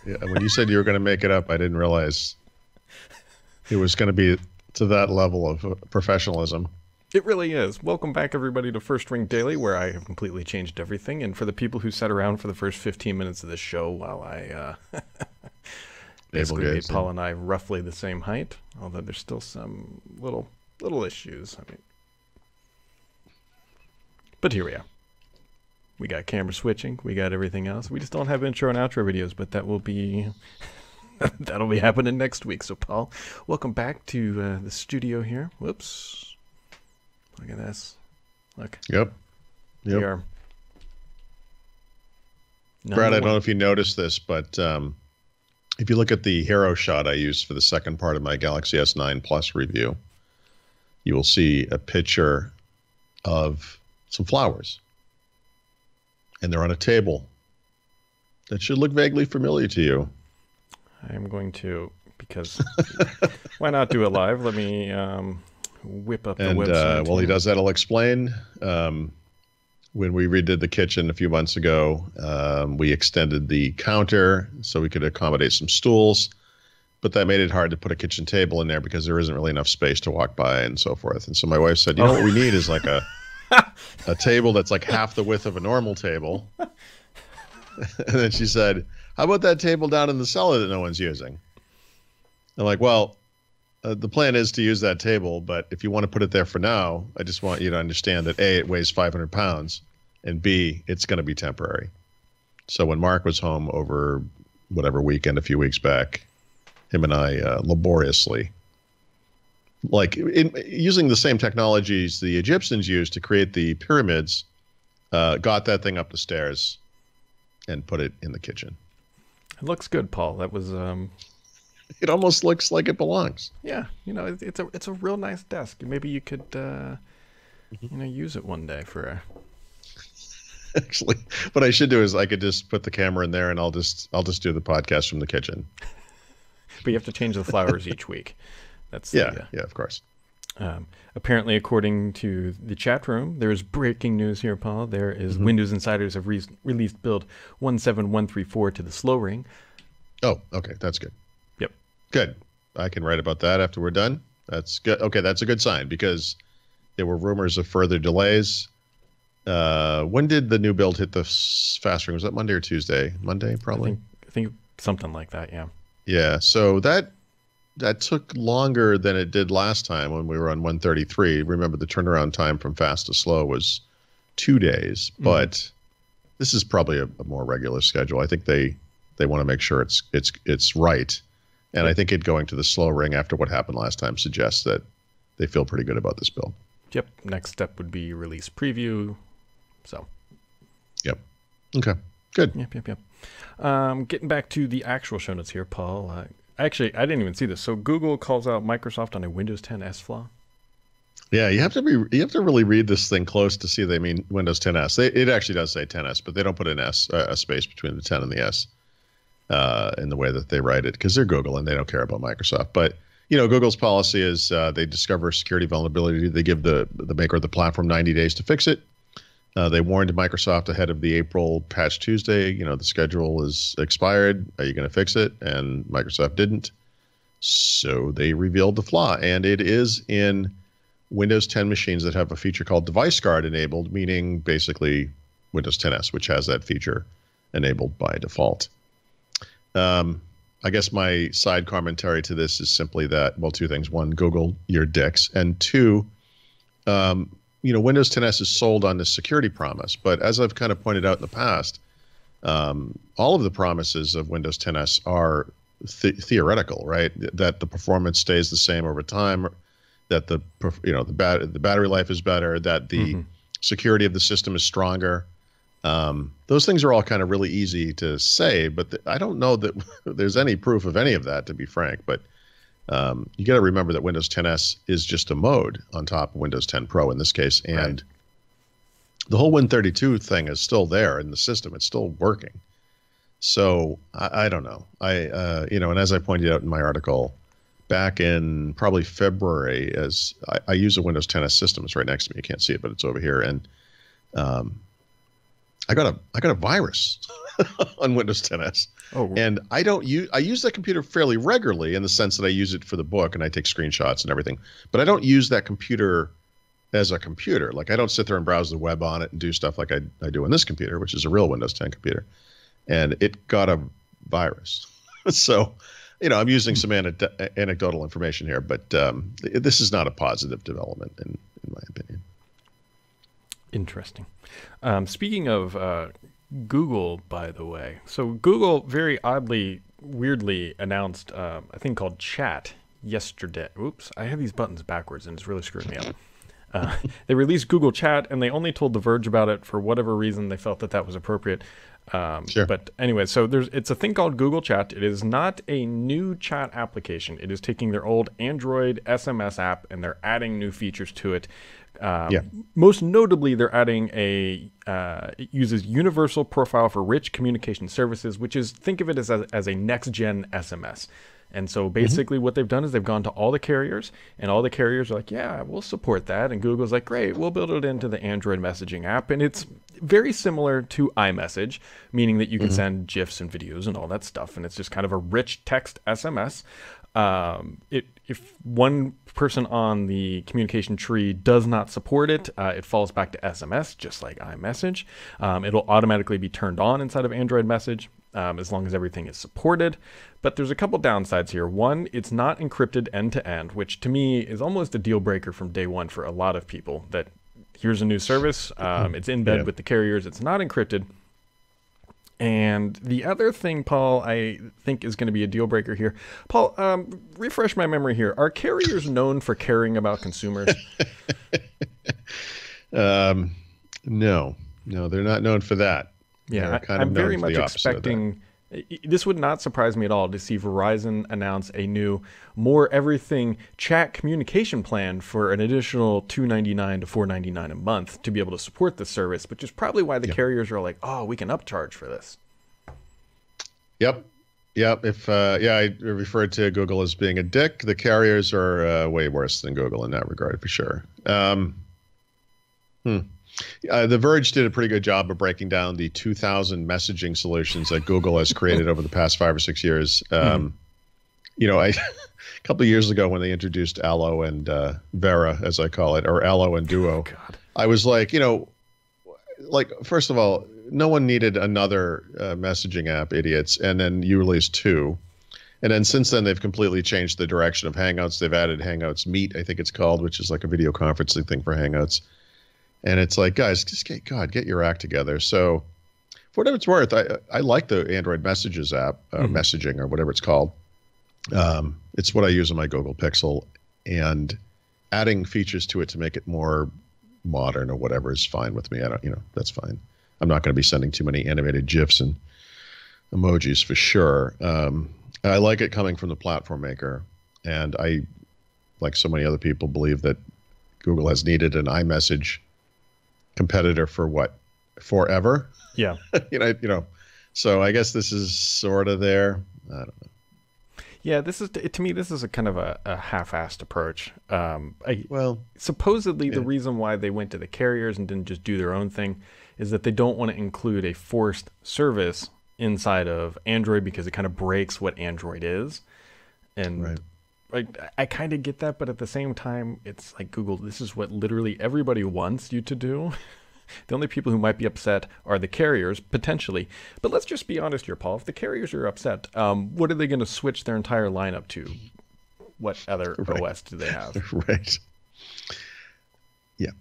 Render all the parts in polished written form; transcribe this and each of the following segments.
Yeah, when you said you were going to make it up, I didn't realize it was going to be to that level of professionalism. It really is. Welcome back, everybody, to First Ring Daily, where I have completely changed everything. And for the people who sat around for the first 15 minutes of this show while I basically made Paul and I roughly the same height, although there's still some little issues. I mean, but here we are. We got camera switching. We got everything else. We just don't have intro and outro videos, but that will be that'll be happening next week. So, Paul, welcome back to the studio here. Whoops. Look at this. Look. Yep. We are. Brad, I don't know if you noticed this, but if you look at the hero shot I used for the second part of my Galaxy S9 Plus review, you will see a picture of some flowers. And they're on a table. That should look vaguely familiar to you. I am going to, because why not do it live? Let me whip up the website. While he does that, I'll explain. When we redid the kitchen a few months ago, we extended the counter so we could accommodate some stools. But that made it hard to put a kitchen table in there because there isn't really enough space to walk by and so forth. And so my wife said, you know what we need is like a table that's like half the width of a normal table. And then she said, how about that table down in the cellar that no one's using? I'm like, well, the plan is to use that table, but if you want to put it there for now, I just want you to understand that A, it weighs 500 pounds, and B, it's going to be temporary. So when Mark was home over whatever weekend a few weeks back, him and I laboriously, like using the same technologies the Egyptians used to create the pyramids, got that thing up the stairs and put it in the kitchen. It looks good, Paul. That was it almost looks like it belongs. Yeah, it's a real nice desk. Maybe you could use it one day for Actually, what I should do is I could just put the camera in there and I'll just do the podcast from the kitchen. But you have to change the flowers each week. That's yeah, of course. Apparently, according to the chat room, there is breaking news here, Paul. There is Windows insiders have released build 17134 to the slow ring. Oh, okay, that's good. Yep. Good. I can write about that after we're done. That's good. Okay, that's a good sign because there were rumors of further delays. When did the new build hit the fast ring? Was that Monday or Tuesday? Monday, probably. I think something like that. Yeah. Yeah. So that took longer than it did last time when we were on 133. Remember, the turnaround time from fast to slow was 2 days, but this is probably a more regular schedule. I think they want to make sure it's right, and I think it going to the slow ring after what happened last time suggests that they feel pretty good about this build. Yep. Next step would be release preview. So. Yep. Okay. Good. Yep. Getting back to the actual show notes here, Paul. Actually, I didn't even see this. So Google calls out Microsoft on a Windows 10 S flaw. Yeah, you have to really read this thing close to see they mean Windows 10 S. It actually does say 10 S, but they don't put an S, a space between the 10 and the S, in the way that they write it because they're Google and they don't care about Microsoft. But Google's policy is they discover a security vulnerability, they give the maker of the platform 90 days to fix it. They warned Microsoft ahead of the April Patch Tuesday, the schedule is expired. Are you going to fix it? And Microsoft didn't. So they revealed the flaw. And it is in Windows 10 machines that have a feature called Device Guard enabled, meaning basically Windows 10S, which has that feature enabled by default. I guess my side commentary to this is simply that, well, two things. One, Google, you're dicks. And two, Windows 10S is sold on this security promise, but as I've kind of pointed out in the past, all of the promises of Windows 10S are theoretical, right? That the performance stays the same over time, that the battery life is better, that the security of the system is stronger. Those things are all kind of really easy to say, but I don't know that there's any proof of any of that, to be frank. But you got to remember that Windows 10S is just a mode on top of Windows 10 Pro in this case. And the whole Win32 thing is still there in the system. It's still working. So I don't know. And as I pointed out in my article back in probably February, as I use a Windows 10S system. It's right next to me. You can't see it, but it's over here. And I got a virus on Windows 10s. Oh, and I use that computer fairly regularly in the sense that I use it for the book and I take screenshots and everything. But I don't use that computer as a computer. Like I don't sit there and browse the web on it and do stuff like I do on this computer, which is a real Windows 10 computer. And it got a virus. So, I'm using some anecdotal information here, but this is not a positive development in my opinion. Interesting. Speaking of Google, by the way, so Google very weirdly announced a thing called Chat yesterday. Oops, I have these buttons backwards and it's really screwing me up. They released Google Chat and they only told The Verge about it for whatever reason they felt that was appropriate. Sure. But anyway, so it's a thing called Google Chat. It is not a new chat application. It is taking their old Android SMS app and they're adding new features to it. Most notably, they're adding it uses universal profile for rich communication services, which is, think of it as a next-gen SMS. And so basically what they've done is they've gone to all the carriers, and all the carriers are like, yeah, we'll support that. And Google's like, great, we'll build it into the Android messaging app. And it's very similar to iMessage, meaning that you can send GIFs and videos and all that stuff. And it's just kind of a rich text SMS. If one person on the communication tree does not support it, it falls back to SMS, just like iMessage. It'll automatically be turned on inside of Android Message as long as everything is supported. But there's a couple downsides here. One, it's not encrypted end-to-end, which to me is almost a deal breaker from day one for a lot of people. That here's a new service, it's in bed with the carriers, it's not encrypted. And the other thing, Paul, I think is going to be a deal breaker here. Paul, refresh my memory here. Are carriers known for caring about consumers? No, they're not known for that. Yeah, I'm very much expecting. This would not surprise me at all to see Verizon announce a new, more everything chat communication plan for an additional $299 to $499 a month to be able to support the service, which is probably why the carriers are like, oh, we can upcharge for this. Yep. If I referred to Google as being a dick. The carriers are way worse than Google in that regard, for sure. The Verge did a pretty good job of breaking down the 2,000 messaging solutions that Google has created over the past 5 or 6 years. A couple of years ago when they introduced Allo and Vera, as I call it, or Allo and Duo, I was like, first of all, no one needed another messaging app, idiots. And then you released 2. And then since then, they've completely changed the direction of Hangouts. They've added Hangouts Meet, I think it's called, which is like a video conferencing thing for Hangouts. And it's like, guys, just get your act together. So for whatever it's worth, I like the Android Messages app, messaging or whatever it's called. It's what I use on my Google Pixel, and adding features to it to make it more modern or whatever is fine with me. That's fine. I'm not going to be sending too many animated GIFs and emojis for sure. I like it coming from the platform maker. And I, like so many other people, believe that Google has needed an iMessage competitor for forever. Yeah. So I guess this is sort of there. I don't know. Yeah, to me, this is a kind of a half-assed approach. Supposedly the reason why they went to the carriers and didn't just do their own thing is that they don't want to include a forced service inside of Android because it kind of breaks what Android is. And I kind of get that, but at the same time, it's like, Google, this is what literally everybody wants you to do. The only people who might be upset are the carriers, potentially. But let's just be honest here, Paul. If the carriers are upset, what are they going to switch their entire lineup to? What other OS do they have? Right. Yeah.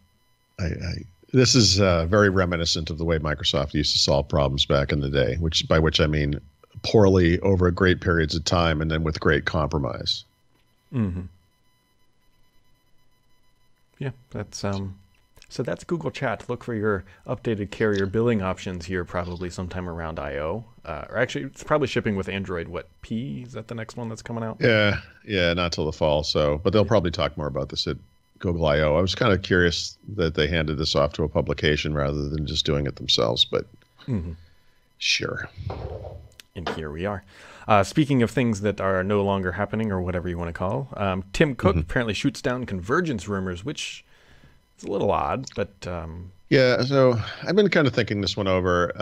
This is very reminiscent of the way Microsoft used to solve problems back in the day, by which I mean poorly over great periods of time and then with great compromise. Mm-hmm. Yeah, that's so that's Google Chat. Look for your updated carrier billing options here probably sometime around I/O. Or actually, it's probably shipping with Android. What, P? Is that the next one that's coming out? Yeah, not till the fall. But they'll probably talk more about this at Google I/O. I was kind of curious that they handed this off to a publication rather than just doing it themselves, but sure. And here we are. Speaking of things that are no longer happening, or whatever you want to call, Tim Cook apparently shoots down Convergence rumors, which It's a little odd, but yeah. So I've been kind of thinking this one over.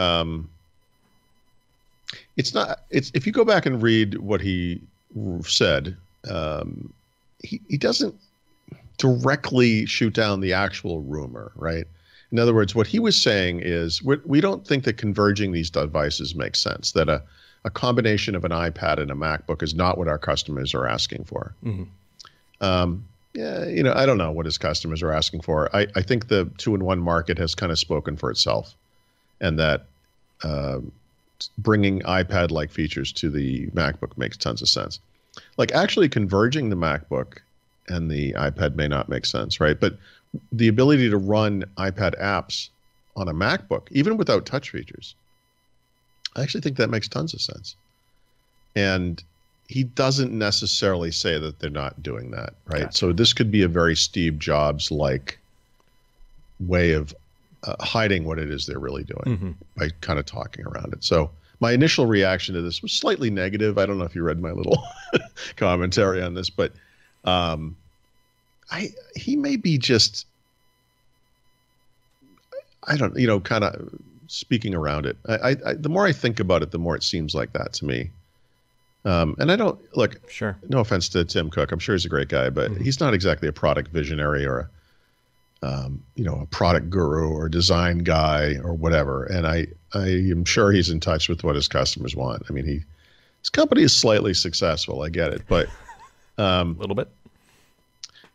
It's not. It's if you go back and read what he said, he doesn't directly shoot down the actual rumor, right? In other words, what he was saying is we don't think that converging these devices makes sense. That a combination of an iPad and a MacBook is not what our customers are asking for. Yeah, I don't know what his customers are asking for. I think the 2-in-1 market has kind of spoken for itself, and that bringing iPad-like features to the MacBook makes tons of sense. Like actually converging the MacBook and the iPad may not make sense, right? But the ability to run iPad apps on a MacBook, even without touch features, I actually think that makes tons of sense. And he doesn't necessarily say that they're not doing that, right? Gotcha. So this could be a very Steve Jobs-like way of hiding what it is they're really doing by kind of talking around it. So my initial reaction to this was slightly negative. I don't know if you read my little commentary on this, but he may be just, I don't, kind of speaking around it. The more I think about it, the more it seems like that to me. And I don't look. Sure. No offense to Tim Cook, I'm sure he's a great guy, but he's not exactly a product visionary or a product guru or design guy or whatever. And I am sure he's in touch with what his customers want. I mean, his company is slightly successful. I get it, but a little bit.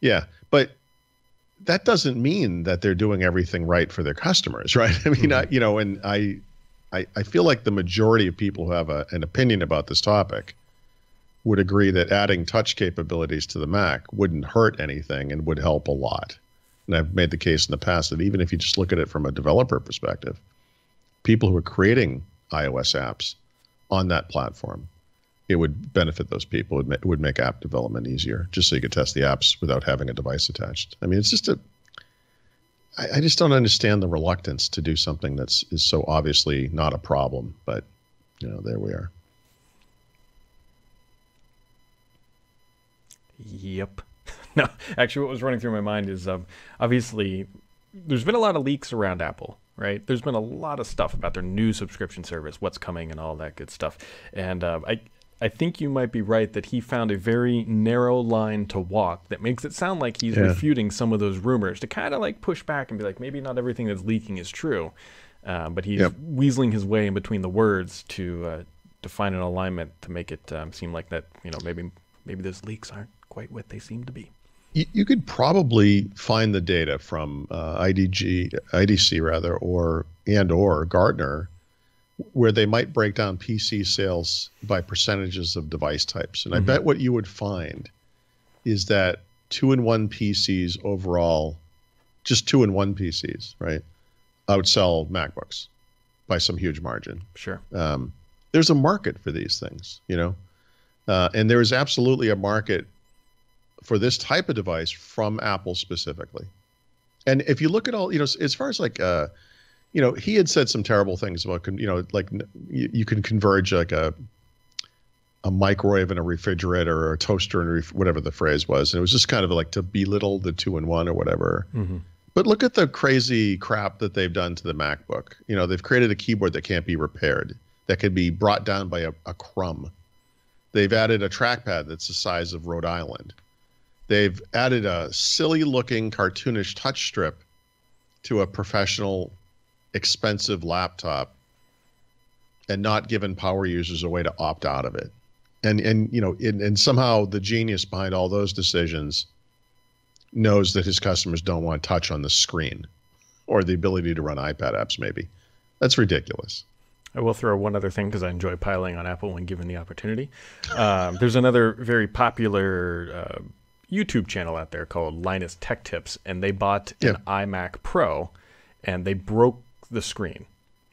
Yeah, but that doesn't mean that they're doing everything right for their customers, right? I mean, I feel like the majority of people who have an opinion about this topic would agree that adding touch capabilities to the Mac wouldn't hurt anything and would help a lot. And I've made the case in the past that even if you just look at it from a developer perspective, people who are creating iOS apps on that platform, it would benefit those people. It would make app development easier, just so you could test the apps without having a device attached. I mean, it's just I just don't understand the reluctance to do something is so obviously not a problem, but there we are. Yep. No, actually what was running through my mind is obviously there's been a lot of leaks around Apple, right? There's been a lot of stuff about their new subscription service, what's coming and all that good stuff. And I think you might be right that he found a very narrow line to walk that makes it sound like he's refuting some of those rumors to kind of like push back and be like, maybe not everything that's leaking is true. But he's weaseling his way in between the words to find an alignment to make it seem like that, maybe those leaks aren't quite what they seem to be. You could probably find the data from IDC rather, or Gartner, where they might break down PC sales by percentages of device types. And I bet what you would find is that 2-in-1 PCs overall, just 2-in-1 PCs, right, outsell MacBooks by some huge margin. Sure. There's a market for these things, and there is absolutely a market for this type of device from Apple specifically. And if you look at all, as far as like, he had said some terrible things about, like you can converge like a microwave and a refrigerator or a toaster and whatever the phrase was. And it was just kind of like to belittle the 2-in-1 or whatever. But look at the crazy crap that they've done to the MacBook. They've created a keyboard that can't be repaired, that can be brought down by a crumb. They've added a trackpad that's the size of Rhode Island. They've added a silly-looking cartoonish touch strip to a professional, expensive laptop and not given power users a way to opt out of it. And somehow the genius behind all those decisions knows that his customers don't want touch on the screen or the ability to run iPad apps, maybe. That's ridiculous. I will throw one other thing because I enjoy piling on Apple when given the opportunity. There's another very popular YouTube channel out there called Linus Tech Tips, and they bought an iMac Pro, and they broke the screen.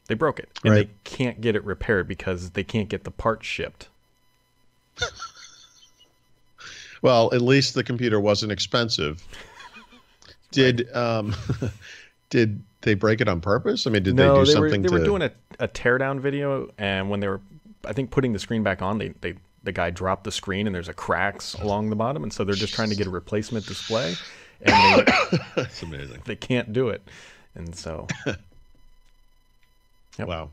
They broke it, and they can't get it repaired because they can't get the parts shipped. Well, at least the computer wasn't expensive. Did they break it on purpose? I mean, did they do something? They were doing a teardown video, and when they were, I think, putting the screen back on, the guy dropped the screen, and there's a cracks along the bottom, and so they're just trying to get a replacement display. and that's amazing. They can't do it, and so. Yep. Wow.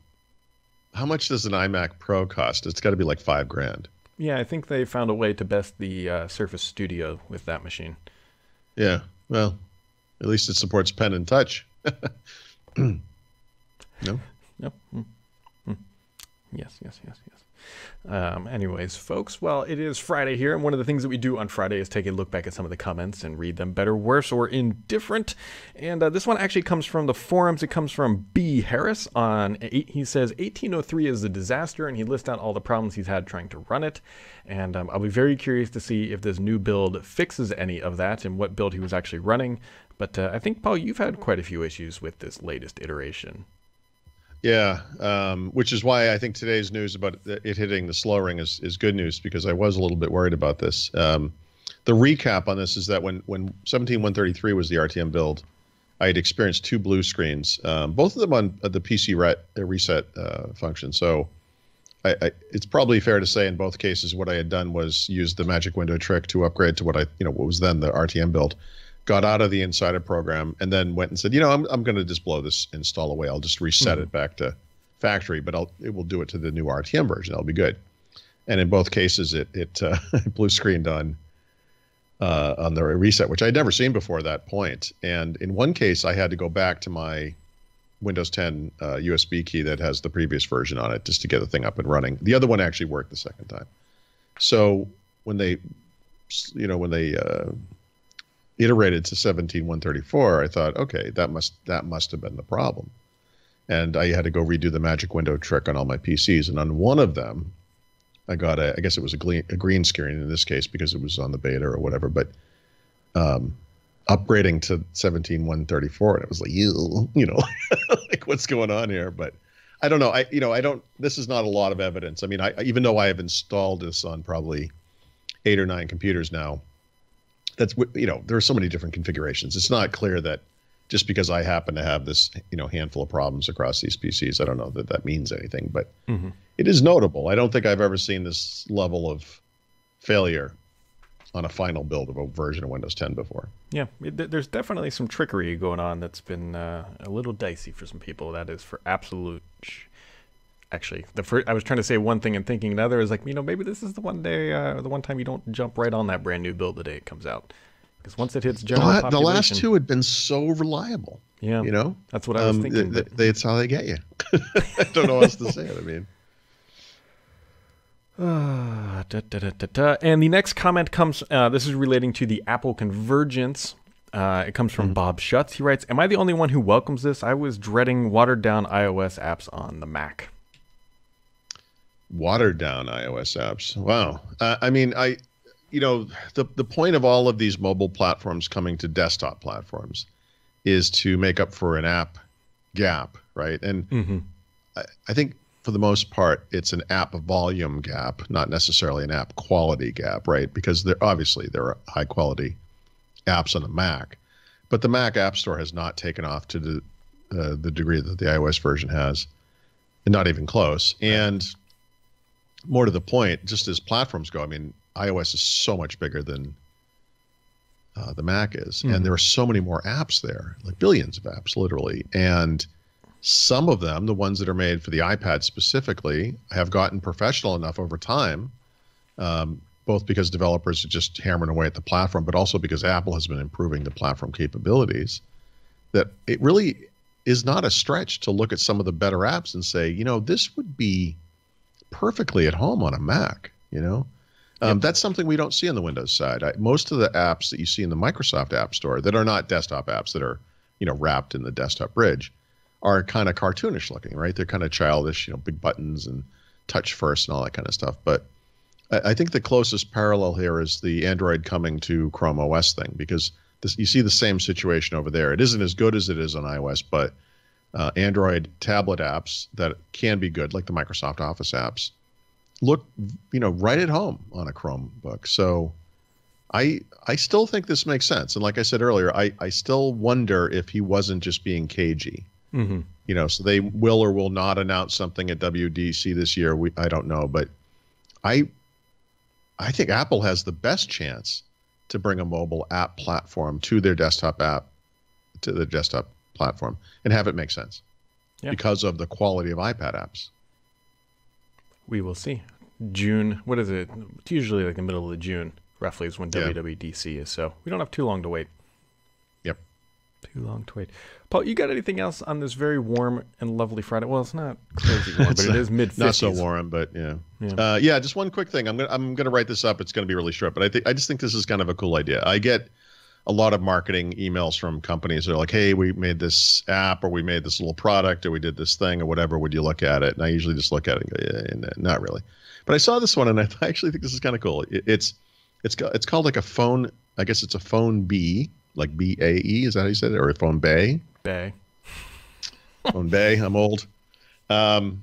How much does an iMac Pro cost? It's got to be like $5,000. Yeah, I think they found a way to best the Surface Studio with that machine. Yeah, well, at least it supports pen and touch. No? Yep. Yes. Anyways, folks, well, it is Friday here, and one of the things that we do on Friday is take a look back at some of the comments and read them better, worse, or indifferent. And this one actually comes from the forums. It comes from B. Harris. He says 1803 is a disaster, and he lists out all the problems he's had trying to run it. And I'll be very curious to see if this new build fixes any of that and what build he was actually running. But I think, Paul, you've had quite a few issues with this latest iteration. Yeah, which is why I think today's news about it hitting the slow ring is good news, because I was a little bit worried about this. The recap on this is that when 17133 was the RTM build, I had experienced 2 blue screens, both of them on the PC reset function. So it's probably fair to say in both cases what I had done was use the magic window trick to upgrade to what was then the RTM build. Got out of the Insider program and then went and said, I'm going to just blow this install away. I'll just reset it back to factory, but it will do it to the new RTM version. That'll be good. And in both cases, it blue screened on the reset, which I'd never seen before that point. And in one case, I had to go back to my Windows 10 USB key that has the previous version on it just to get the thing up and running. The other one actually worked the second time. So when they iterated to 17134, I thought, okay, that must have been the problem. And I had to go redo the magic window trick on all my PCs. And on one of them, I got I guess it was a green screen in this case because it was on the beta or whatever, but upgrading to 17134, and it was like, like what's going on here? But I don't know. This is not a lot of evidence. I mean, even though I have installed this on probably 8 or 9 computers now, there are so many different configurations. It's not clear that just because I happen to have this, handful of problems across these PCs, I don't know that means anything, but it is notable. I don't think I've ever seen this level of failure on a final build of a version of Windows 10 before. Yeah, there's definitely some trickery going on that's been a little dicey for some people. That is for absolute. Actually, I was trying to say one thing and thinking another. Is like, maybe this is the one day, the one time you don't jump right on that brand new build the day it comes out, because once it hits general population, the last 2 had been so reliable. Yeah, that's what I was thinking. That's how they get you. I don't know what else to say. I mean. And the next comment comes. This is relating to the Apple Convergence. It comes from Bob Schutz. He writes, "Am I the only one who welcomes this? I was dreading watered down iOS apps on the Mac." Watered down iOS apps. Wow. I mean, the point of all of these mobile platforms coming to desktop platforms is to make up for an app gap, right? And I think for the most part, it's an app volume gap, not necessarily an app quality gap, right? Because there are high quality apps on the Mac, but the Mac App Store has not taken off to the degree that the iOS version has, and not even close. And more to the point, just as platforms go, I mean, iOS is so much bigger than the Mac is, and there are so many more apps there, like billions of apps, literally. And some of them, the ones that are made for the iPad specifically, have gotten professional enough over time, both because developers are just hammering away at the platform, but also because Apple has been improving the platform capabilities, that it really is not a stretch to look at some of the better apps and say, this would be perfectly at home on a Mac. That's something we don't see on the Windows side. Most of the apps that you see in the Microsoft App Store that are not desktop apps, that are wrapped in the desktop bridge, are kind of cartoonish looking, right? They're kind of childish, big buttons and touch first and all that kind of stuff. But I think the closest parallel here is the Android coming to Chrome OS thing, because you see the same situation over there. It isn't as good as it is on iOS, but Android tablet apps that can be good, like the Microsoft Office apps, look, right at home on a Chromebook. So I still think this makes sense. And like I said earlier, I still wonder if he wasn't just being cagey. So they will or will not announce something at WWDC this year. I don't know, but I think Apple has the best chance to bring a mobile app platform to their desktop platform and have it make sense because of the quality of iPad apps. We will see. June, what is it? It's usually like the middle of June, roughly, is when WWDC is. So we don't have too long to wait. Yep. Too long to wait. Paul, you got anything else on this very warm and lovely Friday? Well, it's not crazy warm, but it is mid-50s. Not so warm, but yeah. Just one quick thing. I'm gonna write this up. It's gonna be really short, but I just think this is kind of a cool idea. I get a lot of marketing emails from companies that are like, hey, we made this app, or we made this little product, or we did this thing, or whatever. Would you look at it? And I usually just look at it and go, yeah, not really. But I saw this one, and I actually think this is kind of cool. It's called like a phone. I guess it's a phone B, like BAE. Is that how you said it? Or a phone bay? Bay. Phone bay. I'm old. Phone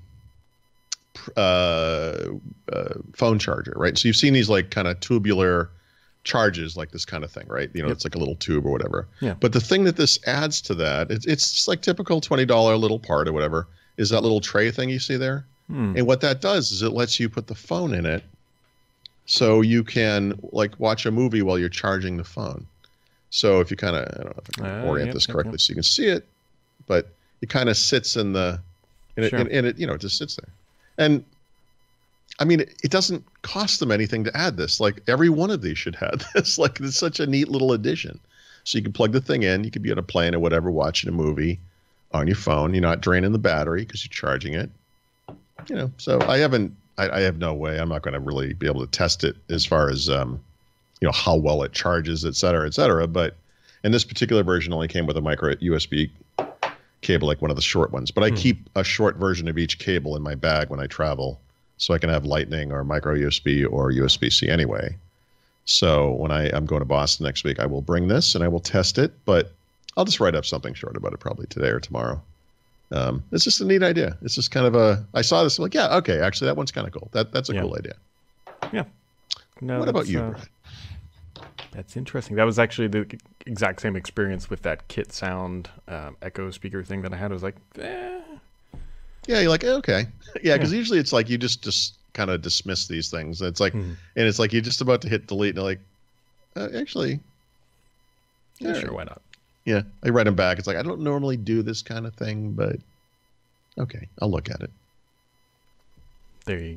charger, right? So you've seen these like kind of tubular charges, like this kind of thing, right? It's like a little tube or whatever. Yeah. But the thing that this adds to that, it's just like typical $20 little part or whatever, is that little tray thing you see there. And what that does is it lets you put the phone in it, so you can like watch a movie while you're charging the phone. So if you kind of, I don't know if I can orient this correctly so you can see it, but it kind of sits in the, and it it just sits there. And I mean, it doesn't cost them anything to add this. Like every one of these should have this. Like it's such a neat little addition. So you can plug the thing in. You could be on a plane or whatever, watching a movie on your phone. You're not draining the battery because you're charging it. So I have no way. I'm not going to really be able to test it as far as, how well it charges, et cetera. But in this particular version only came with a micro USB cable, like one of the short ones. But I keep a short version of each cable in my bag when I travel, so I can have Lightning or micro USB or USB-C anyway. So when I'm going to Boston next week, I will bring this and I will test it, but I'll just write up something short about it probably today or tomorrow. It's just a neat idea. It's just kind of I saw this, I'm like, yeah, okay, actually that one's kind of cool. That's a cool idea. Yeah. No, what about you, Brad? That's interesting. That was actually the exact same experience with that Kit Sound Echo speaker thing that I had. I was like, Yeah, you're like, okay. Yeah, because usually it's like you just kind of dismiss these things. It's like, and it's like you're just about to hit delete, and you're like, actually, sure, why not? Yeah, I write them back. It's like, I don't normally do this kind of thing, but okay, I'll look at it. There you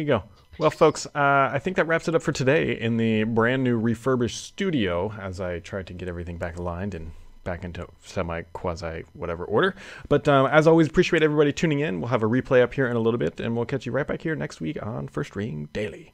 go. Well, folks, I think that wraps it up for today in the brand new refurbished studio as I try to get everything back aligned and back into semi-quasi-whatever order. But as always, appreciate everybody tuning in. We'll have a replay up here in a little bit, and we'll catch you right back here next week on First Ring Daily.